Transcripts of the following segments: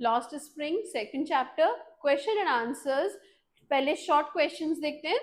Lost spring second chapter, question and answers. पहले short questions देखते हैं।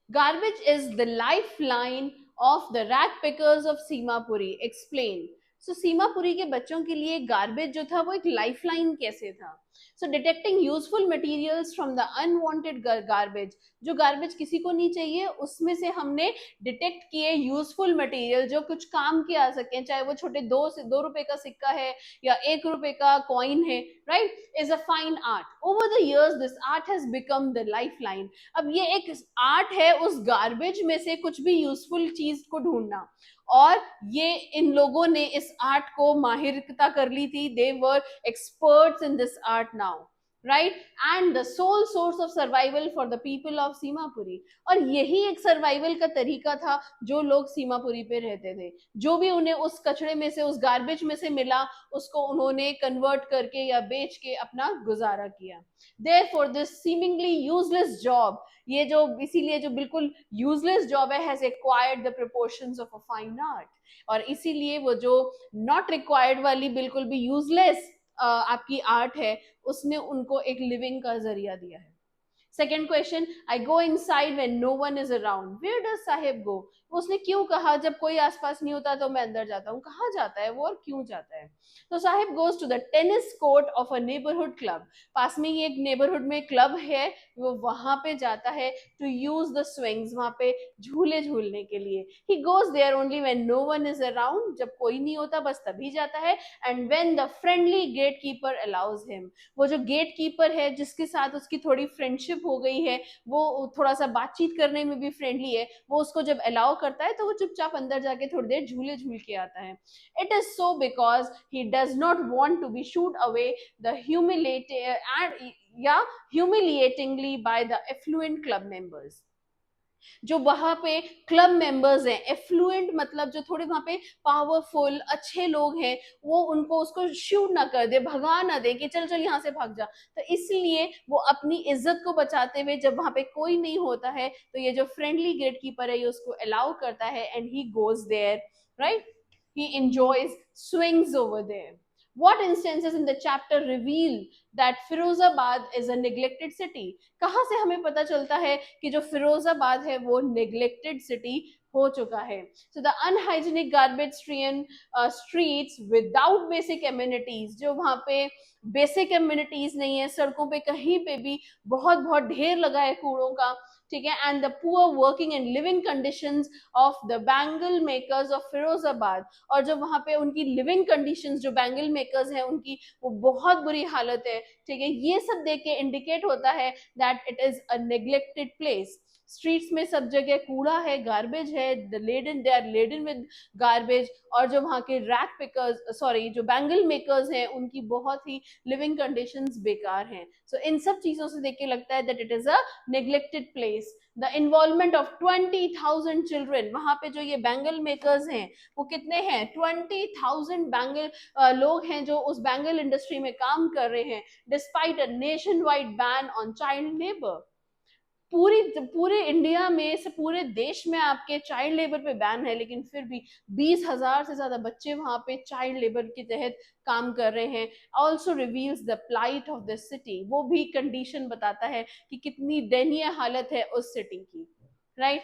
Garbage is the life line of the rag pickers of Seemapuri, explain. So Seemapuri के बच्चों के लिए गार्बेज जो था वो एक लाइफ लाइन कैसे था? So detecting useful materials from the unwanted garbage, जो गार्बेज किसी को नहीं चाहिए उसमें से हमने डिटेक्ट किए यूजफुल मटेरियल जो कुछ काम के आ सके, चाहे वो छोटे 2 रुपए का सिक्का है या 1 रुपए का कॉइन है, right, is a fine art. Over the years this art has become the life line. अब ये एक आर्ट है उस गार्बेज में से कुछ भी यूजफुल चीज को ढूंढना, और ये इन लोगों ने इस आर्ट को माहिरता कर ली थी। दे वर experts in this art now, right? And the sole source of survival for the people of Seemapuri. और यही एक सर्वाइवल का तरीका था जो लोग सीमापुरी पे रहते थे। जो भी उन्हें उस कचड़े में से, उस गार्बेज में से मिला, उसको उन्होंने कन्वर्ट करके या बेच के अपना गुजारा किया। Therefore this seemingly useless job, ये जो इसीलिए जो बिल्कुल यूजलेस जॉब है, has acquired the proportions of a fine art. और इसीलिए वो जो नॉट रिक्वायर्ड वाली बिल्कुल भी यूजलेस आपकी आर्ट है, उसने उनको एक लिविंग का जरिया दिया है। Second question, I go inside when no one is around, where does Saheb go? उसने क्यों कहा जब कोई आसपास नहीं होता तो मैं अंदर जाता हूँ? कहाँ जाता है वो और क्यों जाता है? तो Saheb goes to the tennis court of a neighbourhood club. पास में ही एक नेबरहुड में क्लब है, वो वहां पे जाता है टू यूज द स्विंग्स, वहां पे झूले झूलने के लिए। He goes there only when no one is around, जब कोई नहीं होता बस तभी जाता है। And when the friendly gatekeeper allows him, वो जो गेट कीपर है जिसके साथ उसकी थोड़ी फ्रेंडशिप हो गई है, वो थोड़ा सा बातचीत करने में भी फ्रेंडली है, वो उसको जब अलाउ करता है तो वो चुपचाप अंदर जाके थोड़ी देर झूले झूल के आता है। It is so because he does not want to be shooed away the humiliatingly by the affluent club members। जो वहां पे क्लब मेंबर्स हैं, एफ्लुएंट मतलब जो थोड़े वहां पे पावरफुल अच्छे लोग हैं, वो उनको उसको शूट ना कर दे, भगा ना दे कि चल चल यहाँ से भाग जा। तो इसलिए वो अपनी इज्जत को बचाते हुए जब वहां पे कोई नहीं होता है तो ये जो फ्रेंडली गेट कीपर है ये उसको अलाउ करता है, and he goes there, right, he enjoys swings over there। What instances in the chapter reveal that Firozabad is a neglected city? कहाँ से हमें पता चलता है कि जो फिरोजाबाद है वो नेग्लेक्टेड सिटी हो चुका है? So the unhygienic garbage streets without basic amenities, जो वहां पे बेसिक एम्यूनिटीज नहीं है, सड़कों पे कहीं पे भी बहुत बहुत ढेर लगा है कूड़ों का, ठीक है। And the poor working and living conditions of the bangle makers of Firozabad, और जो वहां पे उनकी लिविंग कंडीशंस जो बैंगल मेकर्स हैं उनकी, वो बहुत बुरी हालत है, ठीक है। ये सब देख के इंडिकेट होता है that it is a neglected place. Streets में सब जगह कूड़ा है, गार्बेज है, they are laden with garbage, और जो वहाँ के रैक पिकर्स, सॉरी, जो बैंगल मेकर्स हैं उनकी बहुत ही लिविंग कंडीशंस बेकार हैं। सो इन सब चीजों से देख के लगता है that it is a neglected place. The involvement of 20,000 children, वहां पे जो ये बैंगल मेकर्स हैं वो कितने हैं? 20,000 बैंगल लोग हैं जो उस बैंगल इंडस्ट्री में काम कर रहे हैं, despite a nation wide ban on child labour. पूरे इंडिया में से, पूरे देश में आपके चाइल्ड लेबर पे बैन है, लेकिन फिर भी 20,000 से ज्यादा बच्चे वहां पे चाइल्ड लेबर के तहत काम कर रहे हैं। Also reveals the plight of the city, वो भी कंडीशन बताता है कि कितनी दयनीय हालत है उस सिटी की, right.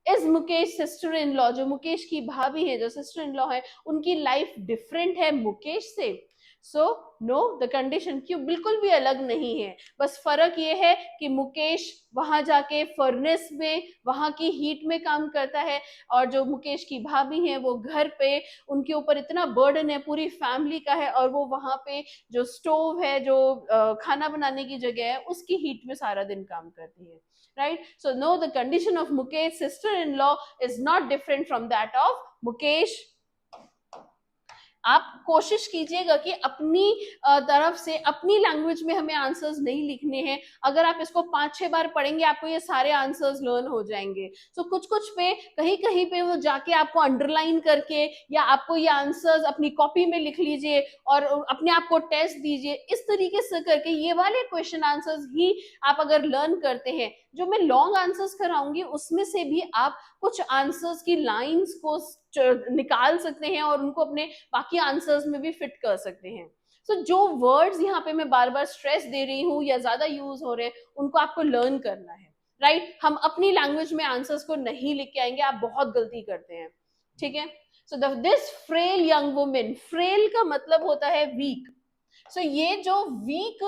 Is Mukesh sister in law, जो मुकेश की भाभी है, जो सिस्टर इन लॉ है, उनकी लाइफ डिफरेंट है मुकेश से? सो नो, द कंडीशन क्यों बिल्कुल भी अलग नहीं है, बस फर्क ये है कि मुकेश वहां जाके फर्नेस में वहां की हीट में काम करता है, और जो मुकेश की भाभी है वो घर पे, उनके ऊपर इतना बर्डन है पूरी फैमिली का है, और वो वहां पे जो स्टोव है, जो खाना बनाने की जगह है, उसकी हीट में सारा दिन काम करती है, right? So no, the condition of Mukesh's sister-in-law is not different from that of Mukesh। आप कोशिश कीजिएगा कि अपनी तरफ से अपनी लैंग्वेज में हमें आंसर्स नहीं लिखने हैं। अगर आप इसको 5-6 बार पढ़ेंगे आपको ये सारे आंसर्स लर्न हो जाएंगे। सो कुछ कुछ पे कहीं कहीं पे वो जाके आपको अंडरलाइन करके, या आपको ये आंसर्स अपनी कॉपी में लिख लीजिए और अपने आप को टेस्ट दीजिए। इस तरीके से करके ये वाले क्वेश्चन आंसर्स ही आप अगर लर्न करते हैं, जो मैं लॉन्ग आंसर्स कराऊंगी उसमें से भी आप कुछ आंसर्स की लाइंस को निकाल सकते हैं और उनको अपने आपके आंसर्स में भी फिट कर सकते हैं. सो जो वर्ड्स यहाँ पे मैं बार बार स्ट्रेस दे रही हूँ या ज्यादा यूज हो रहे हैं, उनको आपको लर्न करना है. राइट, हम अपनी लैंग्वेज में आंसर्स को नहीं लिख के आएंगे, आप बहुत गलती करते हैं. ठीक है. So this frail young women, frail का मतलब होता है वीक. सो ये जो वीक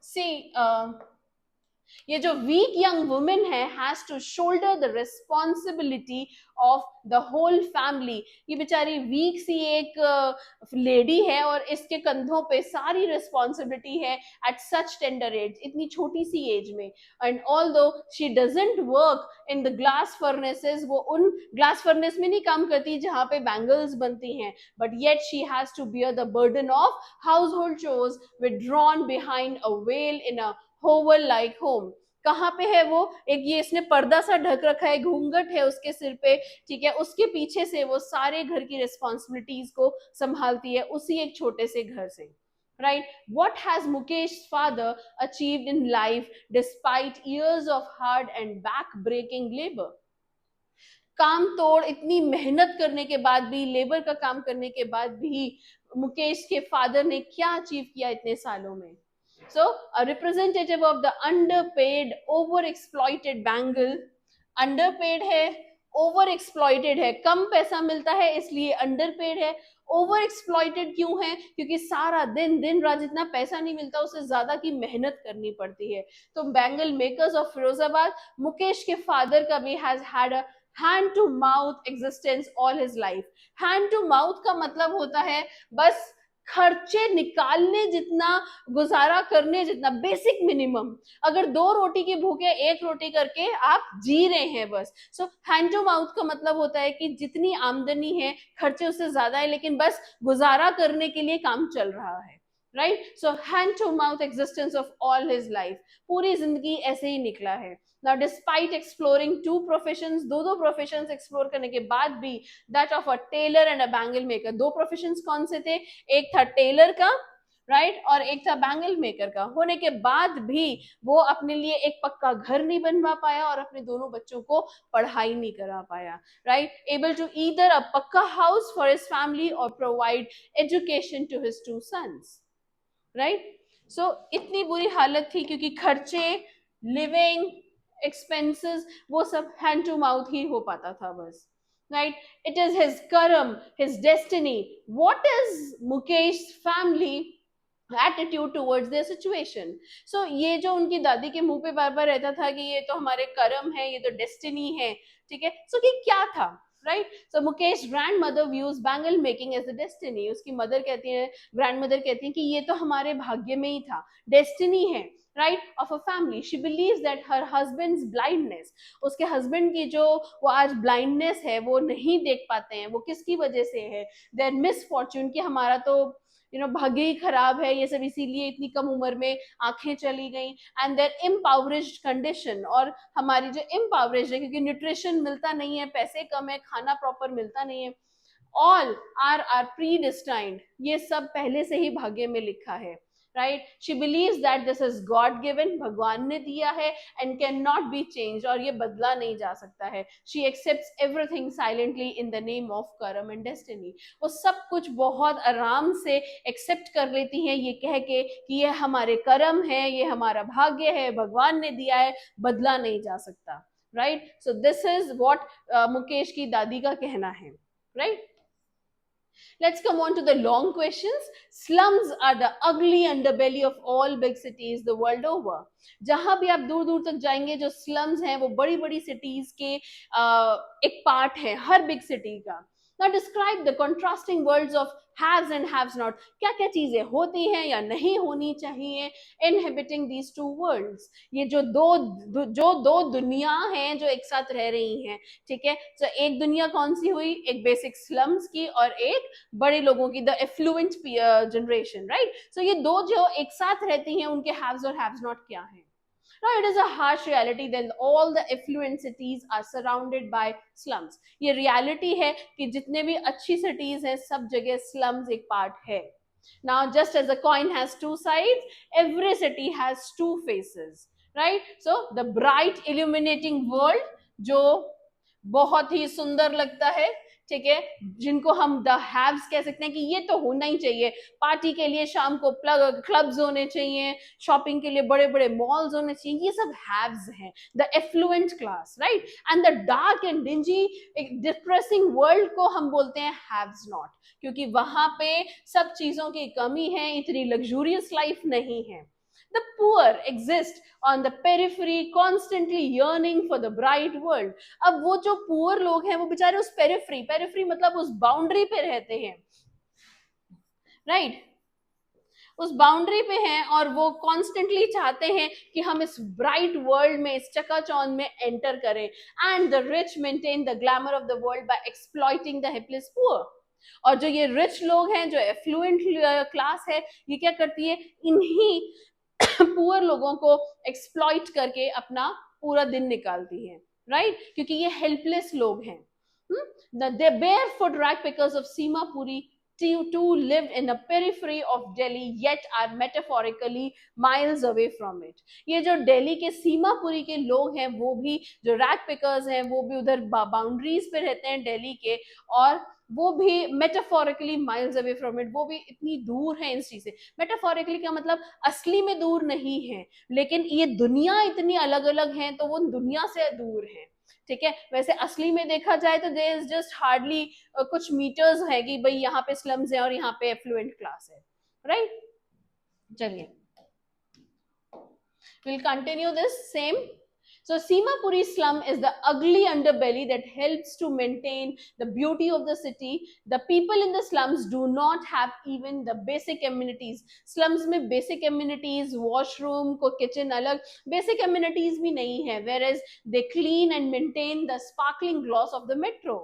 सी ये जो वीक यंग वुमेन है has to shoulder the responsibility of the whole family. ये बेचारी वीक सी एक लेडी है और इसके कंधों पे सारी रिस्पॉन्सिबिलिटी है एट सच टेंडर एज, इतनी छोटी सी एज में. And although she doesn't work in the glass furnaces, वो उन ग्लास फर्नेस में नहीं काम करती जहां पे बैंगल्स बनती हैं, but yet she has to bear the burden of household chores withdrawn behind a veil in a hovel like home. कहाँ पे है वो, एक ये इसने पर्दा सा ढक रखा है, घूंघट है उसके सिर पे. ठीक है, उसके पीछे से वो सारे घर की रिस्पॉन्सिबिलिटीज को संभालती है उसी एक छोटे से घर से. Right, what has Mukesh father achieved in life despite years of hard and back breaking labour. काम तोड़ इतनी मेहनत करने के बाद भी, लेबर का काम करने के बाद भी मुकेश के फादर ने क्या अचीव किया इतने सालों में. So, a representative of the underpaid, overexploited Bengal, underpaid है, overexploited है, कम पैसा मिलता है इसलिए underpaid है. overexploited क्यों है, क्योंकि सारा दिन दिन रात जितना पैसा नहीं मिलता उससे ज्यादा की मेहनत करनी पड़ती है. तो bangle makers of Firozabad, Mukesh के फादर का भी has had a hand to mouth existence all his life. Hand to mouth का मतलब होता है बस खर्चे निकालने जितना, गुजारा करने जितना, बेसिक मिनिमम. अगर 2 रोटी की भूखे 1 रोटी करके आप जी रहे हैं बस. सो हैंड टू माउथ का मतलब होता है कि जितनी आमदनी है खर्चे उससे ज्यादा है, लेकिन बस गुजारा करने के लिए काम चल रहा है. Right, so hand to mouth existence of all his life, पूरी जिंदगी ऐसे ही निकला है. Now, despite exploring 2 professions, दो प्रोफेशंस एक्सप्लोर करने के बाद भी, that of a tailor and a bangle maker, 2 professions कौन से थे, एक था टेलर का, राइट, और एक था बैंगल मेकर का, होने के बाद भी वो अपने लिए एक पक्का घर नहीं बनवा पाया और अपने दोनों बच्चों को पढ़ाई नहीं करा पाया. Right, able to either a pucca house for his family और provide education to his 2 sons. Right, so इतनी बुरी हालत थी क्योंकि खर्चे, लिविंग एक्सपेंसेस, वो सब हैंड टू माउथ ही हो पाता था बस. Right, it is his karma, his destiny. What is Mukesh family attitude towards their situation. So ये जो उनकी दादी के मुंह पे बार बार रहता था कि ये तो हमारे कर्म है, ये तो डेस्टिनी है. ठीक है, सो ये क्या था. Right, so Mukesh grandmother views bangle making as a destiny. उसकी मदर कहती है, ग्रैंडमदर कहती है कि ये तो हमारे भाग्य में ही था, डेस्टिनी है. Right, of a family. She believes that her husband's blindness, उसके हस्बैंड की जो वो आज ब्लाइंडनेस है, वो नहीं देख पाते हैं, वो किसकी वजह से है, देयर मिसफॉर्च्यून, कि हमारा तो भाग्य ही खराब है, ये सब इसीलिए इतनी कम उम्र में आंखें चली गई. एंड देयर इम्पावरेज्ड कंडीशन, और हमारी जो इम्पावरेज्ड है क्योंकि न्यूट्रिशन मिलता नहीं है, पैसे कम है, खाना प्रॉपर मिलता नहीं है. ऑल आर प्री डिस्टाइंड, ये सब पहले से ही भाग्य में लिखा है. Right, she believes that this is God given, भगवान ने दिया है, and can not be change, और ये बदला नहीं जा सकता है. She accepts everything silently in the name of कर्म एंड डेस्टिनी. वो सब कुछ बहुत आराम से एक्सेप्ट कर लेती हैं ये कह के कि ये हमारे कर्म है, ये हमारा भाग्य है, भगवान ने दिया है, बदला नहीं जा सकता. Right, so this is what Mukesh की दादी का कहना है. Right, let's come on to the long questions. Slums are the ugly underbelly of all big cities the world over. जहां भी आप दूर दूर तक जाएंगे, जो स्लम्स हैं वो बड़ी बड़ी सिटीज के एक पार्ट है हर बिग सिटी का. Now describe the contrasting worlds of haves and haves not. क्या क्या चीजें होती हैं या नहीं होनी चाहिए inhabiting these two worlds. ये जो दो दुनिया हैं जो एक साथ रह रही हैं. ठीक है, तो एक दुनिया कौन सी हुई, एक बेसिक स्लम्स की और एक बड़े लोगों की, द एफ्लुएंट जनरेशन. राइट, सो ये दो जो एक साथ रहती हैं उनके हैव्स और हैव्स नॉट क्या हैं. Now it is a harsh reality that all the affluent cities are surrounded by slums. ये reality है कि जितने भी अच्छी cities हैं सब जगह slums एक part है. Now just as a coin has 2 sides, every city has 2 faces. Right? So the bright illuminating world जो बहुत ही सुंदर लगता है, ठीक है, जिनको हम द हैव्स कह सकते हैं कि ये तो होना ही चाहिए, पार्टी के लिए शाम को क्लब्स होने चाहिए, शॉपिंग के लिए बड़े बड़े मॉल्स होने चाहिए, ये सब हैव्स हैं, the affluent class, right. And the dark and dingy depressing world को हम बोलते हैं हैव्स नॉट, क्योंकि वहां पे सब चीजों की कमी है, इतनी लग्जूरियस लाइफ नहीं है। The poor exist on the periphery, constantly yearning for the bright world. अब वो जो पुअर लोग हैं वो बेचारे उस पेरिफरी मतलब उस बाउंड्री पे रहते हैं, राइट, उस बाउंड्री पे हैं और वो कॉन्स्टेंटली चाहते हैं कि हम इस ब्राइट वर्ल्ड में, इस चकाचौंध में एंटर करें। And the rich maintain the glamour of the world by exploiting the helpless poor. और जो ये रिच लोग हैं, जो एफ्लुएंट क्लास है, ये क्या करती है, इन्हीं पुअर लोगों को एक्सप्लॉइट करके अपना पूरा दिन निकालती है, राइट, क्योंकि ये हेल्पलेस लोग हैं। The barefoot rag pickers of Simapuri too lived in the periphery of Delhi, yet are metaphorically miles away from it. ये जो दिल्ली के सीमापुरी के लोग हैं, वो भी जो रैग पिकर्स हैं, वो भी उधर बाउंड्रीज पे रहते हैं दिल्ली के, और वो भी metaphorically miles away from it, वो भी इतनी दूर है इस चीज से। मेटाफोरिकली का मतलब असली में दूर नहीं है, लेकिन ये दुनिया इतनी अलग अलग है तो वो दुनिया से दूर है, ठीक है। वैसे असली में देखा जाए तो देयर इज जस्ट हार्डली कुछ मीटर्स है कि भाई यहाँ पे स्लम्स है और यहाँ पे एफ्लुएंट क्लास है, राइट। चलिए, we'll continue this same. So Simapuri slum is the ugly underbelly that helps to maintain the beauty of the city. The people in the slums do not have even the basic amenities. Slums में basic amenities, washroom को kitchen अलग, basic amenities भी नहीं है, whereas they clean and maintain the sparkling gloss of the metro,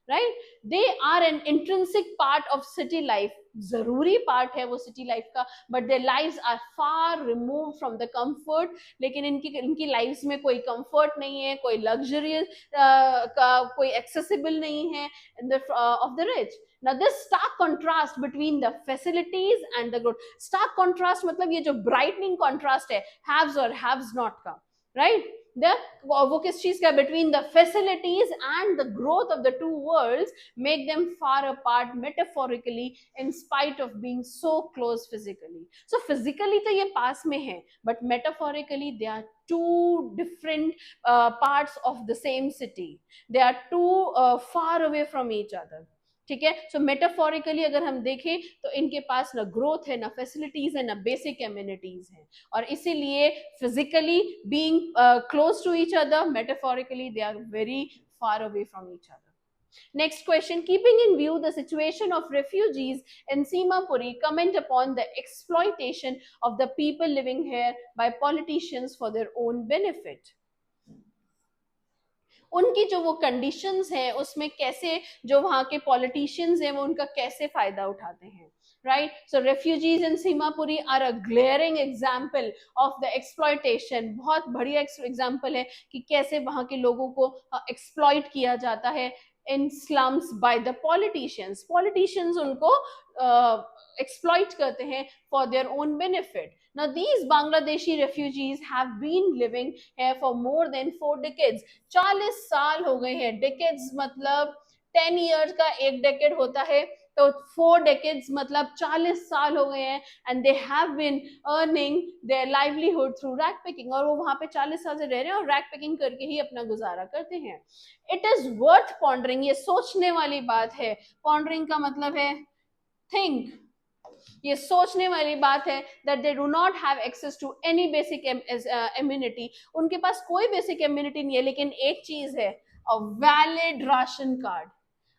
right? They are an intrinsic part of city life. जरूरी part है वो city life का, but their lives are far remove from the comfort. लेकिन इनकी lives में कोई comfort नहीं है, कोई लग्जरियस का कोई एक्सेसिबल नहीं है of the rich. Now this stark contrast between the facilities and the growth, stark contrast मतलब ये जो brightening contrast है haves और haves not का, right? वो किस चीज का, between the facilities and the growth of the two worlds make them far apart metaphorically in spite of being so close physically. So physically तो ये पास में है, but metaphorically they are two different parts of the same city. They are too far away from each other, ठीक है। सो metaphorically अगर हम देखें तो इनके पास ना ग्रोथ है, ना फैसिलिटीज है, ना बेसिक एम्यूनिटीज है, और इसीलिए physically being close to each other, metaphorically they are very far away from each other. Next question, keeping in view the situation of refugees in Simapuri, comment upon the exploitation of the people living here by politicians for their own benefit. उनकी जो वो conditions हैं उसमें कैसे जो वहाँ के politicians हैं वो उनका कैसे फायदा उठाते हैं, right? So refugees in Simapuri are a glaring example of the exploitation. बहुत बढ़िया एग्जाम्पल है कि कैसे वहाँ के लोगों को एक्सप्लॉइट किया जाता है in slums by the politicians. Politicians उनको exploit करते हैं for their own benefit. Now these Bangladeshi refugees have been living here for more than 4 decades. 40 साल हो गए हैं. Decades मतलब 10 years का एक decade होता है, तो 4 decades मतलब 40 साल हो गए हैं, and they have been earning their livelihood through rag picking. और वो वहाँ पे 40 साल से रह रहे हैं और rag picking करके ही अपना गुजारा करते हैं. It is worth pondering. ये सोचने वाली बात है. Pondering का मतलब है think. ये सोचने वाली बात है that they do not have access to any basic amenity. उनके पास कोई बेसिक इम्यूनिटी नहीं है, लेकिन एक चीज है, a valid राशन कार्ड.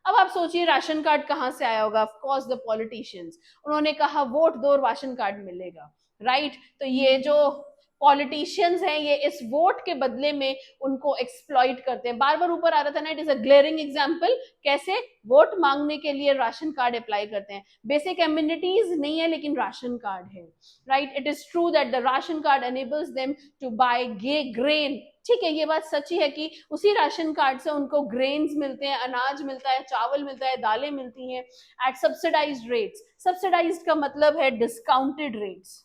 अब आप सोचिए राशन कार्ड कहाँ से आया होगा? Of course the politicians. उन्होंने कहा वोट दो राशन कार्ड मिलेगा, राइट? तो ये जो पॉलिटिशियंस हैं ये इस वोट के बदले में उनको एक्सप्लॉइट करते हैं. बार बार ऊपर आ रहा था ना, it is a glaring example, कैसे वोट मांगने के लिए राशन कार्ड अप्लाई करते हैं. बेसिक एम्यूनिटीज नहीं है लेकिन राशन कार्ड है, right? It is true that the ration card enables them to buy grain. ठीक है, ये बात सच्ची है कि उसी राशन कार्ड से उनको ग्रेन्स मिलते हैं, अनाज मिलता है, चावल मिलता है, दालें मिलती हैं एट सब्सिडाइज्ड रेट्स. सब्सिडाइज्ड का मतलब है डिस्काउंटेड रेट्स.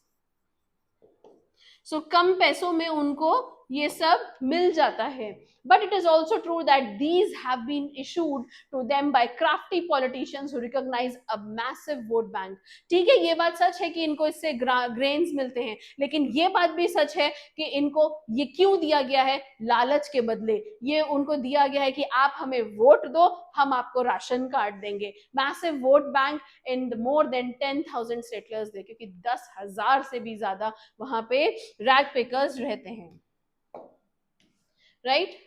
सो कम पैसों में उनको ये सब मिल जाता है. But it is also true that these have been issued to them by crafty politicians who recognize a massive vote bank. ठीक है, ये बात सच है कि इनको इससे ग्रेन्स मिलते हैं, लेकिन ये बात भी सच है कि इनको ये क्यों दिया गया है, लालच के बदले. ये उनको दिया गया है कि आप हमें वोट दो, हम आपको राशन कार्ड देंगे. मैसिव वोट बैंक इन मोर देन 10,000 सेटलर्स दे, क्योंकि 10,000 से भी ज्यादा वहां पे रैग पिकर्स रहते हैं. Right?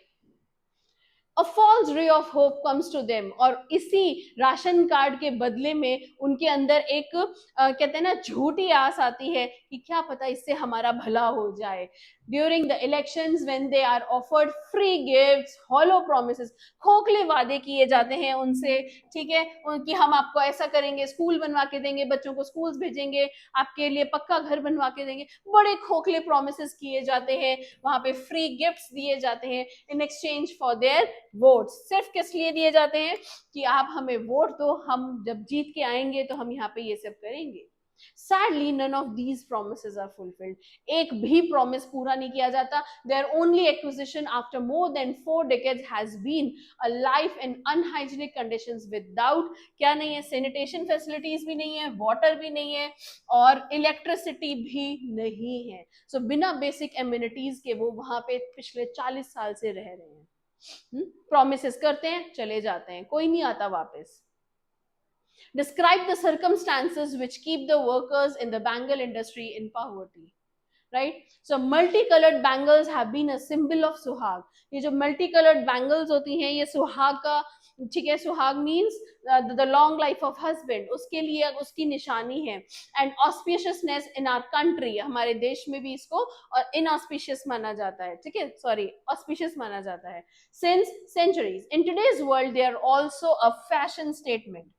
A false ray of hope comes to them. और इसी राशन कार्ड के बदले में उनके अंदर एक कहते हैं ना झूठी आस आती है कि क्या पता इससे हमारा भला हो जाए. During the elections when they are offered free gifts, hollow promises, खोखले वादे किए जाते हैं उनसे. ठीक है, कि हम आपको ऐसा करेंगे, स्कूल बनवा के देंगे, बच्चों को स्कूल्स भेजेंगे, आपके लिए पक्का घर बनवा के देंगे. बड़े खोखले प्रॉमिसेस किए जाते हैं, वहां पे फ्री गिफ्ट्स दिए जाते हैं in exchange for their votes. सिर्फ किस लिए दिए जाते हैं कि आप हमें वोट दो, हम जब जीत के आएंगे तो हम यहाँ पे ये सब करेंगे. Sadly, none of these promises are fulfilled. एक भी promise पूरा नहीं किया जाता. Their only acquisition after more than 4 decades has been a life in unhygienic conditions without क्या नहीं है, sanitation facilities भी नहीं है, water भी नहीं है, और electricity भी नहीं है. So बिना basic amenities के वो वहां पे पिछले 40 साल से रह रहे हैं. प्रोमिसेस करते हैं, चले जाते हैं, कोई नहीं आता वापस. Describe the circumstances which keep the workers in the bangle industry in poverty. Right? So multicolored bangles have been a symbol of सुहाग. ये जो multicolored bangles होती हैं, ये सुहाग का, ठीक है, सुहाग means the long life of husband, उसके लिए उसकी निशानी है. And auspiciousness in our country, हमारे देश में भी इसको और इनऑस्पिशियस माना जाता है. ठीक है, सॉरी, ऑस्पिशियस माना जाता है. Since centuries in today's world they are also a fashion statement.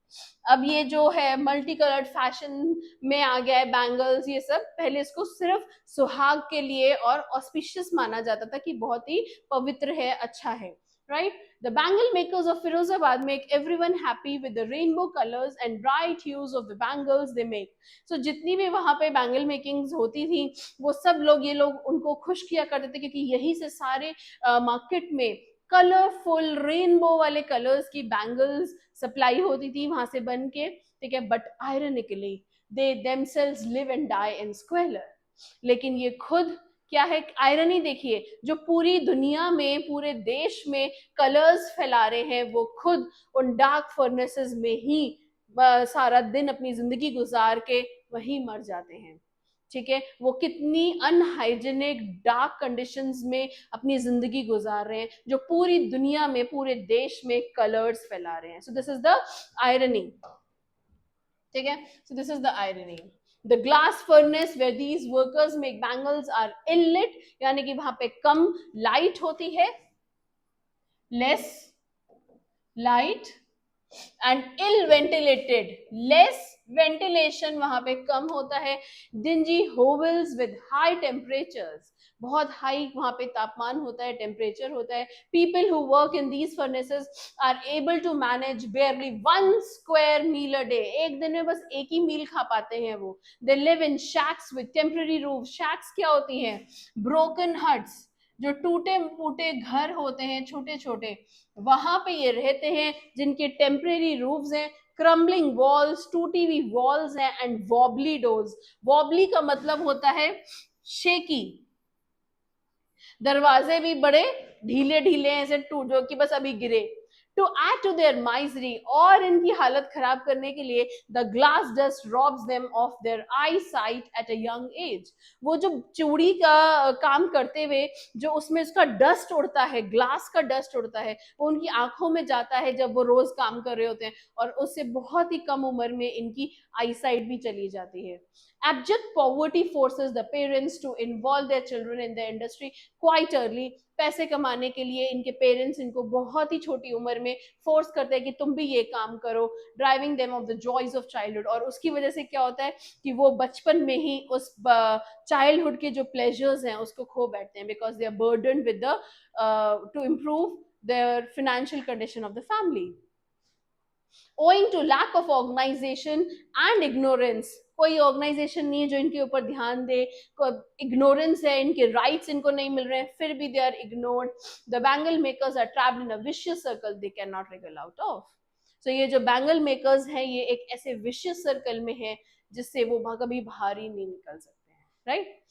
अब ये जो है मल्टी कलर्ड फैशन में आ गया है बैंगल्स, ये सब. पहले इसको सिर्फ सुहाग के लिए और ऑस्पिशियस माना जाता था कि बहुत ही पवित्र है, अच्छा है. Right? The bangle makers of Firozabad make everyone happy with the rainbow colors and bright hues of the bangles they make. So जितनी भी वहां पे बैंगल मेकिंग्स होती थी, वो सब लोग, ये लोग उनको खुश किया करते थे, क्योंकि यही से सारे मार्केट में कलरफुल रेनबो वाले कलर्स की बैंगल्स सप्लाई होती थी वहां से बन के. ठीक है, but ironically they themselves live and die in squalor. लेकिन ये खुद क्या है, आयरनी देखिए, जो पूरी दुनिया में, पूरे देश में कलर्स फैला रहे हैं, वो खुद उन डार्क फर्नेसेस में ही सारा दिन अपनी जिंदगी गुजार के वहीं मर जाते हैं. ठीक है, वो कितनी अनहाइजेनिक डार्क कंडीशंस में अपनी जिंदगी गुजार रहे हैं, जो पूरी दुनिया में, पूरे देश में कलर्स फैला रहे हैं. So this is the irony. ठीक है, so this is the irony. The glass furnace where these workers make bangles are ill-lit, यानी कि वहां पे कम लाइट होती है, less light, and ill ventilated, less ventilation वहां पे कम होता है. dingy hovels with high temperatures, बहुत हाई वहां पे तापमान होता है, टेम्परेचर होता है. People who work in these furnaces are able to manage barely 1 square meal a day. एक दिन में बस एक ही मील खा पाते हैं वो. They live in shacks with temporary roofs. Shacks क्या होती हैं? Broken huts, जो टूटे फूटे घर होते हैं, छोटे छोटे, वहां पे ये रहते हैं, जिनके टेम्परेरी रूफ्स हैं, क्रम्बलिंग वॉल्स, टूटी हुई वॉल्स हैं, एंड वॉबली डोर्स. वॉबली का मतलब होता है शेकी. दरवाजे भी बड़े ढीले ढीले ऐसे टूट, जो कि बस अभी गिरे. To add to their misery, और इनकी हालत खराब करने के लिए, the glass dust robs them of their eyesight at a young age. वो जो चूड़ी का काम करते हुए जो उसमें उसका डस्ट उड़ता है, ग्लास का डस्ट उड़ता है, वो उनकी आंखों में जाता है जब वो रोज काम कर रहे होते हैं, और उससे बहुत ही कम उम्र में इनकी आई साइट भी चली जाती है. Abject poverty forces the parents to involve their children in the industry quite early. पैसे कमाने के लिए इनके पेरेंट्स इनको बहुत ही छोटी उम्र में फोर्स करते हैं कि तुम भी ये काम करो, driving them of the joys of childhood. और उसकी वजह से क्या होता है कि वो बचपन में ही उस चाइल्डहुड के जो प्लेजर्स हैं उसको खो बैठते हैं, because they are burden with the to improve their financial condition of the family. Owing to lack of organization and ignorance, कोई ऑर्गेनाइजेशन नहीं है जो इनके ऊपर ध्यान दे, इग्नोरेंस है, इनके राइट्स इनको नहीं मिल रहे हैं, फिर भी they are ignored. The bangle makers are trapped in a vicious circle they can not wriggle out of. So ये जो बैंगल मेकर्स हैं ये एक ऐसे विशियस सर्कल में है जिससे वो कभी बाहर ही नहीं निकल सकते हैं. Right.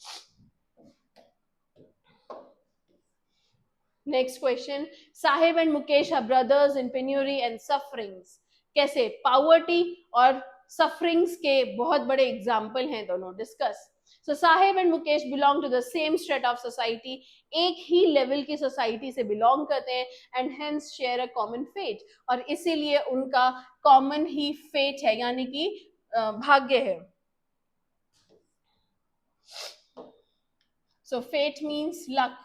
Next question. Sahib and Mukesh are brothers in penury and sufferings. कैसे? पावर्टी और सफरिंग्स के बहुत बड़े एग्जाम्पल हैं दोनों. Discuss. So Sahib and Mukesh belong to the same strait of society. एक ही लेवल की सोसाइटी से बिलोंग करते हैं and hence share a common fate. और इसीलिए उनका कॉमन ही फेट है, यानी कि भाग्य है. So fate means luck.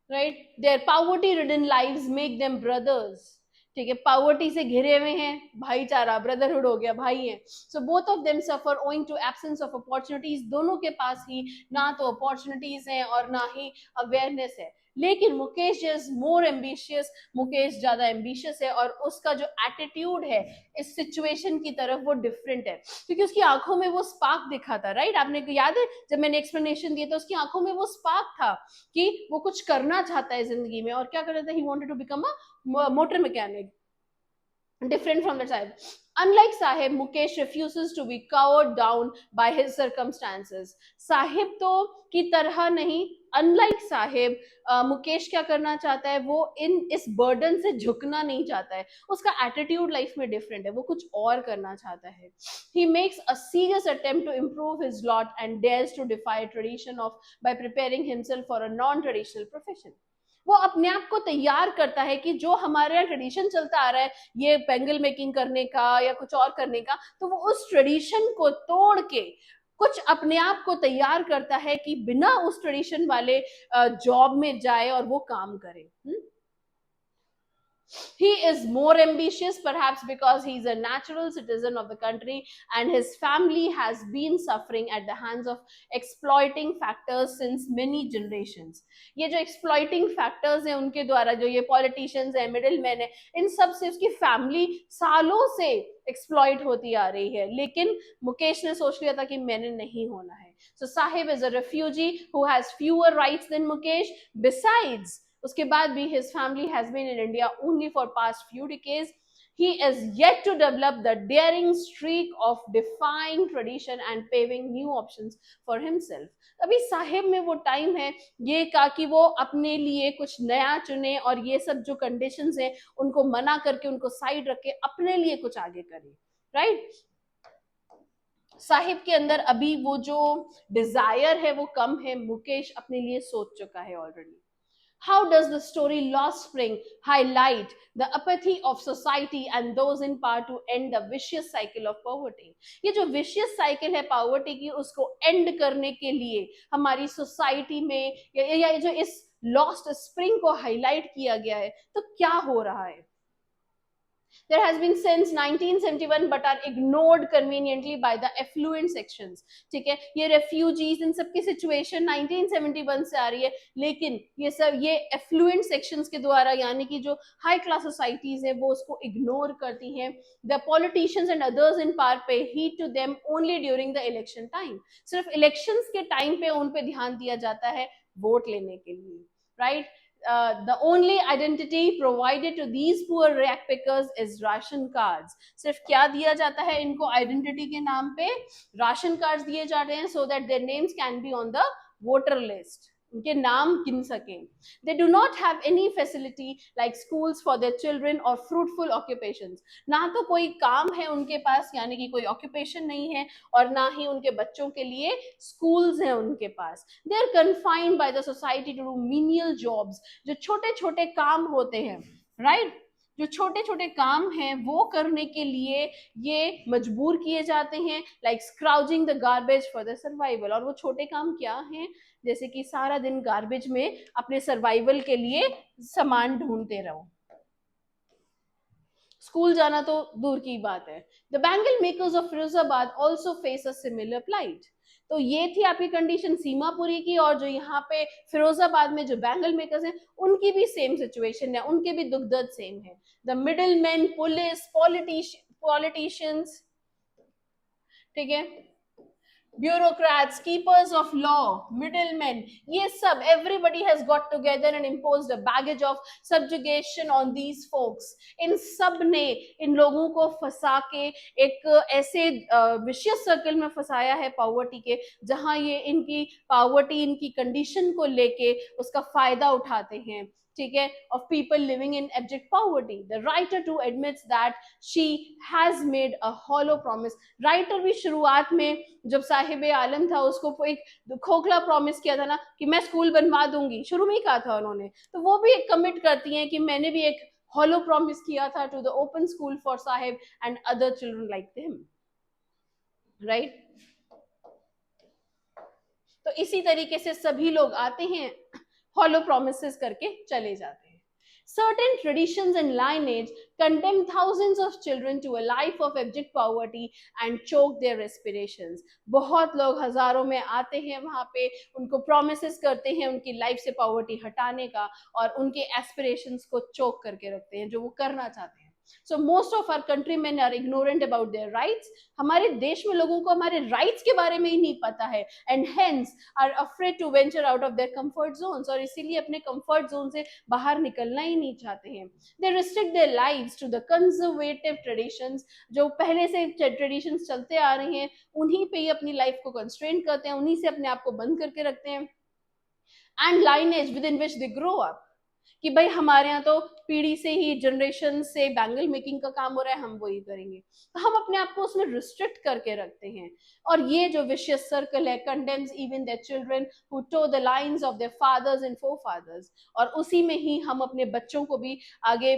Right. Their poverty ridden lives make them brothers. ठीक है, पॉवर्टी से घिरे हुए हैं, भाईचारा, ब्रदरहुड हो गया, भाई है. So both of them suffer owing to absence of opportunities. दोनों के पास ही ना तो अपॉर्चुनिटीज हैं और ना ही अवेयरनेस है. लेकिन Mukesh is more ambitious. Mukesh ज्यादा एम्बिशियस है और उसका जो एटीट्यूड है इस सिचुएशन की तरफ वो डिफरेंट है, क्योंकि उसकी आंखों में वो स्पार्क दिखा था. राइट. आपने याद है जब मैंने एक्सप्लेनेशन दिया था, उसकी आंखों में वो स्पार्क था कि वो कुछ करना चाहता है जिंदगी में. और क्या कर रहा था? He wanted to become a motor mechanic. Different from the Sahib. Unlike Sahib, Mukesh refuses to be cowered down by his circumstances. Sahib तो की तरह नहीं, अनलाइक साहिब, मुकेश क्या करना चाहता है? वो इस बर्डन से झुकना नहीं चाहता है. उसका एटीट्यूड लाइफ में डिफरेंट है, वो कुछ और करना चाहता है. He makes a serious attempt to improve his lot and dares to defy tradition of by preparing himself for a non-traditional profession. वो अपने आप को तैयार करता है कि जो हमारे यहाँ ट्रेडिशन चलता आ रहा है, ये बैंगल मेकिंग करने का या कुछ और करने का, तो वो उस ट्रेडिशन को तोड़ के कुछ अपने आप को तैयार करता है कि बिना उस ट्रेडिशन वाले जॉब में जाए और वो काम करे. He is more ambitious, perhaps because he is a natural citizen of the country and his family has been suffering at the hands of exploiting factors since many generations. ये जो exploiting factors हैं उनके द्वारा, जो ये politicians हैं, middlemen हैं, इन सब से उसकी family सालों से exploit होती आ रही है. लेकिन मुकेश ने सोच लिया था कि मैंने नहीं होना है. So Sahib is a refugee who has fewer rights than Mukesh. Besides, उसके बाद भी his family has been in India only for past few decades. He is yet to develop the daring streak of defying tradition and paving new options for himself. अभी साहिब में वो time है ये का कि वो अपने लिए कुछ नया चुने और ये सब जो कंडीशंस हैं उनको मना करके, उनको साइड रख के अपने लिए कुछ आगे करे. राइट. साहिब के अंदर अभी वो जो डिजायर है वो कम है. मुकेश अपने लिए सोच चुका है already. How does the story Lost Spring highlight the apathy of society and those in power to end the vicious cycle of poverty? ये जो vicious cycle है poverty की, उसको end करने के लिए हमारी society में या जो इस Lost Spring को highlight किया गया है, तो क्या हो रहा है? There has been since 1971 but are ignored conveniently by the affluent sections. ठीक है, ये refugees इन सब की situation 1971 से आ रही है, लेकिन ये सब ये affluent sections के द्वारा, यानी कि जो high class societies है वो उसको ignore करती हैं. The politicians and others in power pay heed to them only during the election time. सिर्फ elections के time पे उन पे ध्यान दिया जाता है वोट लेने के लिए. Right? The only identity provided to these poor rag pickers is ration cards. सिर्फ क्या दिया जाता है इनको? आइडेंटिटी के नाम पे राशन कार्ड्स दिए जाते हैं so that their names can be on the voter list. उनके नाम गिन सकें. They do not have any facility like schools for their children or fruitful occupations. ना तो कोई काम है उनके पास, यानी कि कोई occupation नहीं है, और ना ही उनके बच्चों के लिए schools हैं उनके पास. They are confined by the society to do menial jobs. जो छोटे छोटे काम होते हैं, right? जो छोटे छोटे काम हैं वो करने के लिए ये मजबूर किए जाते हैं, like scrounging the garbage for the survival. और वो छोटे काम क्या हैं? जैसे कि सारा दिन गार्बेज में अपने सर्वाइवल के लिए सामान ढूंढते रहो. स्कूल जाना तो दूर की बात है. The bangle makers of Firozabad also face a similar plight. तो ये थी आपकी कंडीशन सीमापुरी की, और जो यहाँ पे फिरोजाबाद में जो बैंगल मेकर्स हैं उनकी भी सेम सिचुएशन है, उनके भी दुख दर्द सेम है। The middle man, police, politicians, ठीक है, bureaucrats, keepers of law, middlemen, ये सब everybody has got together and imposed a baggage of subjugation on these folks. इन सब ने इन लोगों को फंसा के एक ऐसे विशियस सर्कल में फंसाया है पॉवर्टी के, जहां ये इनकी पॉवर्टी, इनकी कंडीशन को लेके उसका फायदा उठाते हैं, ठीक है, of people living in abject poverty. The writer too admits that she has made a hollow promise. Writer भी शुरुआत में जब साहिब आलम था उसको एक खोखला प्रॉमिस किया था ना कि मैं स्कूल बनवा दूंगी, शुरू में ही कहा था उन्होंने, तो वो भी एक कमिट करती हैं कि मैंने भी एक हॉलो प्रॉमिस किया था to the open school for Sahib and other children like them, right. तो इसी तरीके से सभी लोग आते हैं, हॉलो प्रोमिसेस करके चले जाते हैं। Certain traditions and lineage condemn thousands of children to a life of abject poverty and choke their aspirations. बहुत लोग हजारों में आते हैं वहां पे, उनको promises करते हैं उनकी लाइफ से पॉवर्टी हटाने का, और उनके एस्पिरेशंस को चोक करके रखते हैं जो वो करना चाहते हैं। So most of our countrymen are ignorant about their rights. हमारे देश में लोगों को हमारे rights के बारे में ही नहीं पता है, and hence are afraid to venture out of their comfort zones, और इसीलिए अपने comfort zone से बाहर निकलना ही नहीं चाहते हैं। They restrict their lives to the conservative traditions, जो पहले से traditions चलते आ रहे हैं उन्हीं पे ही अपनी लाइफ को constrain करते हैं, उन्हीं से अपने आप को बंद करके रखते हैं। And lineage within which they grow up, कि भाई हमारे यहाँ तो पीढ़ी से ही, जनरेशन से बैंगल मेकिंग का काम हो रहा है, हम वही करेंगे, तो हम अपने आप को उसमें रिस्ट्रिक्ट करके रखते हैं। और ये जो विशियस सर्कल है condemns even their children who toe the lines of their fathers and forefathers, और उसी में ही हम अपने बच्चों को भी आगे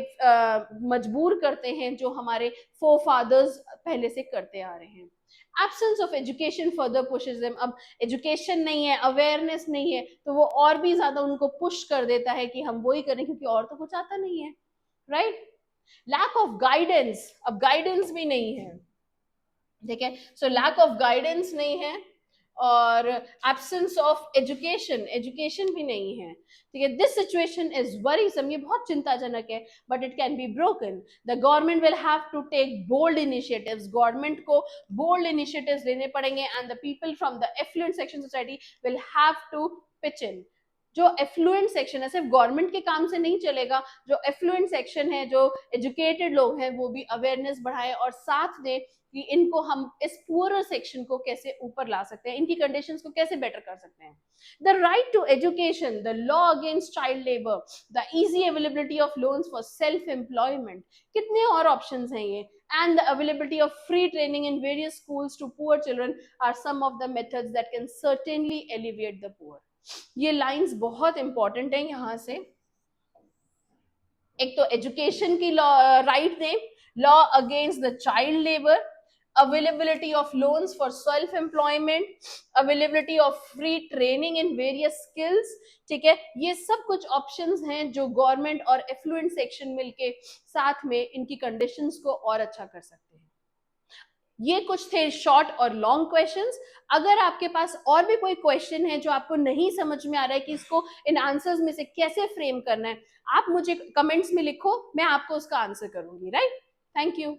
मजबूर करते हैं जो हमारे फोरफादर्स पहले से करते आ रहे हैं। Absence of education further pushes them, अब एजुकेशन नहीं है, अवेयरनेस नहीं है, तो वो और भी ज्यादा उनको पुश कर देता है कि हम वही करें क्योंकि और तो कुछ आता नहीं है, राइट। लैक ऑफ गाइडेंस, अब गाइडेंस भी नहीं है, ठीक है, सो लैक ऑफ गाइडेंस नहीं है, और एब्सेंस ऑफ एजुकेशन, एजुकेशन भी नहीं है, ठीक है। दिस सिचुएशन इज वरीसम, ये बहुत चिंताजनक है, but it can be broken. The government will have to take bold initiatives, government को बोल्ड इनिशिएटिव्स लेने पड़ेंगे, and the people from the affluent section society will have to pitch in. जो affluent section है, सिर्फ government के काम से नहीं चलेगा, जो एफ्लुएंट सेक्शन है, जो एजुकेटेड लोग हैं, वो भी अवेयरनेस बढ़ाएं और साथ दें कि इनको हम इस पुअर सेक्शन को कैसे ऊपर ला सकते हैं, इनकी कंडीशंस को कैसे बेटर कर सकते हैं। The right to education, the law against child labour, the easy availability of loans for self employment, कितने और ऑप्शंस हैं ये, and the availability of free training in various schools to poor children are some of the methods that can certainly alleviate the poor. ये lines बहुत important है यहां से। एक तो एजुकेशन की राइट दें, law against the child labour, availability of loans for self employment, availability of free training in various skills, ठीक है, ये सब कुछ ऑप्शंस हैं जो गवर्नमेंट और एफ्लुएंट सेक्शन मिलके साथ में इनकी कंडीशंस को और अच्छा कर सकते हैं। ये कुछ थे शॉर्ट और लॉन्ग क्वेश्चंस। अगर आपके पास और भी कोई क्वेश्चन है जो आपको नहीं समझ में आ रहा है कि इसको इन आंसर्स में से कैसे फ्रेम करना है, आप मुझे कमेंट्स में लिखो, मैं आपको उसका आंसर करूंगी, राइट। Thank you.